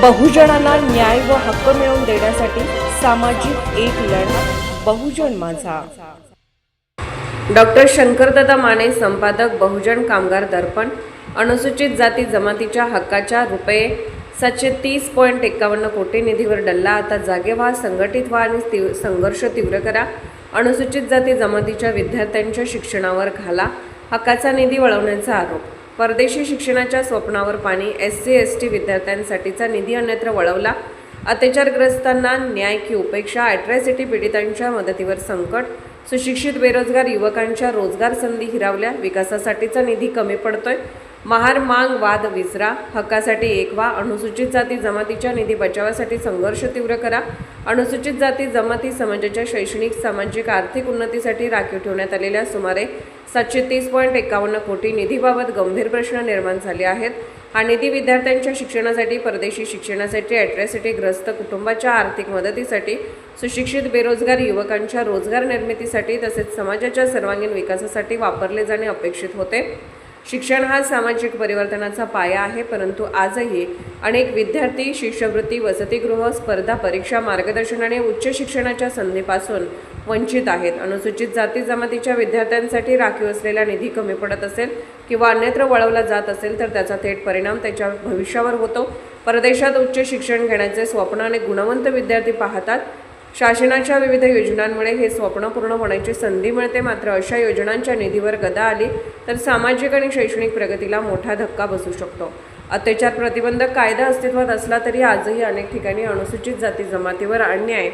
बहुजनांना न्याय व हक्क मिळवून देण्यासाठी सामाजिक एक लढा बहुजन माझा। डॉक्टर शंकरदादा माने, संपादक, बहुजन कामगार दर्पण। अनुसूचित जाती जमातीच्या हक्काच्या रुपये 730.51 कोटी निधीवर डल्ला। आता जागे व्हा, संघटित व्हा आणि संघर्ष तीव्र करा। अनुसूचित जाती जमातीच्या विद्यार्थ्यांच्या शिक्षणावर घाला हक्काचा निधी वळवण्याचा आरोप। परदेशी शिक्षणाच्या स्वप्नावर पाणी। SC/ST विद्यार्थ्यांसाठीचा निधी अन्यत्र वळवला। अत्याचारग्रस्तांना न्याय की उपेक्षा। अॅट्रॉसिटी पीडितांच्या मदतीवर संकट। सुशिक्षित बेरोजगार युवकांच्या रोजगार संधी हिरावल्या। विकासासाठीचा निधी कमी पडतोय। महार मांग वाद विसरा। हक्कासाठी एक व्हा। अनुसूचित जाती जमातीच्या निधी बचावासाठी संघर्ष तीव्र करा। अनुसूचित जाती जमाती समाजाच्या शैक्षणिक, सामाजिक, आर्थिक उन्नतीसाठी राखीव ठेवण्यात आलेल्या सुमारे 730.51 कोटी निधीबाबत गंभीर प्रश्न निर्माण झाले आहेत। हा निधी विद्यार्थ्यांच्या शिक्षणासाठी, परदेशी शिक्षणासाठी, अॅट्रॉसिटी ग्रस्त कुटुंबाच्या आर्थिक मदतीसाठी, सुशिक्षित बेरोजगार युवकांच्या रोजगार निर्मितीसाठी तसेच समाजाच्या सर्वांगीण विकासासाठी वापरले जाणे अपेक्षित होते। शिक्षण हा सामाजिक परिवर्तनाचा पाया आहे, परंतु आजही अनेक विद्यार्थी शिष्यवृत्ती, वसतिगृह, स्पर्धा परीक्षा, मार्गदर्शन आणि उच्च शिक्षणाच्या संधीपासून वंचित आहेत। अनुसूचित जाती जमातीच्या विद्यार्थ्यांसाठी राखीव असलेला निधी कमी पडत असेल किंवा अन्यत्र वळवला जात असेल तर त्याचा थेट परिणाम त्याच्या भविष्यावर होतो। परदेशात उच्च शिक्षण घेण्याचे स्वप्न आणि गुणवंत विद्यार्थी पाहतात। शासनाच्या विविध योजनांमुळे हे स्वप्न पूर्ण होण्याची संधी मिळते, मात्र अशा योजनांच्या निधीवर गदा आली तर सामाजिक आणि शैक्षणिक प्रगतीला मोठा धक्का बसू शकतो। अत्याचार प्रतिबंधक कायदा अस्तित्वात असला तरी आजही अनेक ठिकाणी अनुसूचित जाती जमातीवर अन्याय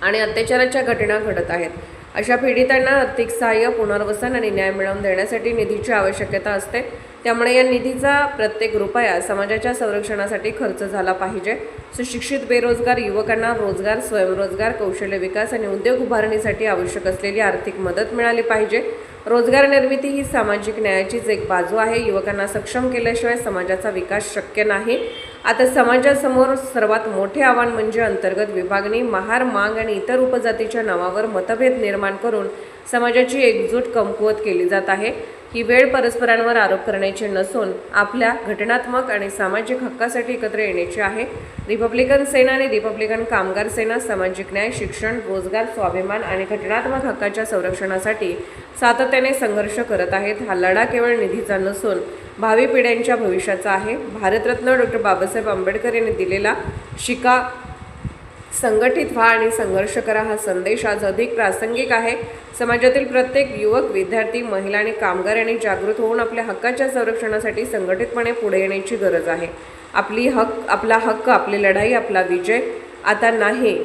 आणि अत्याचाराच्या घटना घडत आहेत। अशा पीडितांना आर्थिक सहाय्य, पुनर्वसन आणि न्याय मिळवून देण्यासाठी निधीची आवश्यकता असते। त्यामुळे या निधीचा प्रत्येक रुपया समाजाच्या संरक्षणासाठी खर्च झाला पाहिजे। सुशिक्षित बेरोजगार युवकांना रोजगार, स्वयंरोजगार, कौशल्य विकास आणि उद्योग उभारणीसाठी आवश्यक असलेली आर्थिक मदत मिळाली पाहिजे। रोजगार निर्मिती ही सामाजिक न्यायाचीच एक बाजू आहे। युवकांना सक्षम केल्याशिवाय समाजाचा विकास शक्य नाही। आता समाजासमोर सर्वात मोठे आव्हान म्हणजे अंतर्गत विभागणी, महार, मांग आणि इतर उपजातीच्या नावावर मतभेद निर्माण करून समाजाची एकजूट कमकुवत केली जात आहे। ही वेळ परस्परांवर आरोप करण्याची नसून आपल्या घटनात्मक आणि सामाजिक हक्कासाठी एकत्र येण्याची आहे। रिपब्लिकन सेना आणि रिपब्लिकन कामगार सेना सामाजिक न्याय, शिक्षण, रोजगार, स्वाभिमान आणि घटनात्मक हक्काच्या संरक्षणासाठी सातत्याने संघर्ष करत आहेत। हा लढा केवळ निधीचा नसून भावी पिढ्यांच्या भविष्याचा आहे। भारतरत्न डॉक्टर बाबासाहेब आंबेडकर यांनी दिलेला शिका, संघटित व्हा आणि संघर्ष करा हा संदेश आज अधिक प्रासंगिक आहे। समाजातील प्रत्येक युवक, विद्यार्थी, महिला आणि कामगार यांनी जागृत होऊन आपल्या हक्काच्या संरक्षणासाठी संघटितपणे पुढे येण्याची गरज आहे। आपला हक्क, आपली लढाई, आपला विजय आता नाही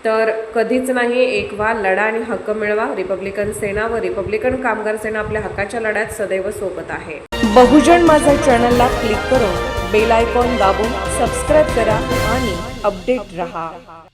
तर कधीच नाही। एक व्हा, लढा आणि हक्क मिळवा। रिपब्लिकन सेना व रिपब्लिकन कामगार सेना आपल्या हक्काच्या लढ्यात सदैव सोबत आहे। बहुजन माझा चॅनलला क्लिक करून बेल आयकॉन दाबून सबस्क्राईब करा आणि अपडेट रहा।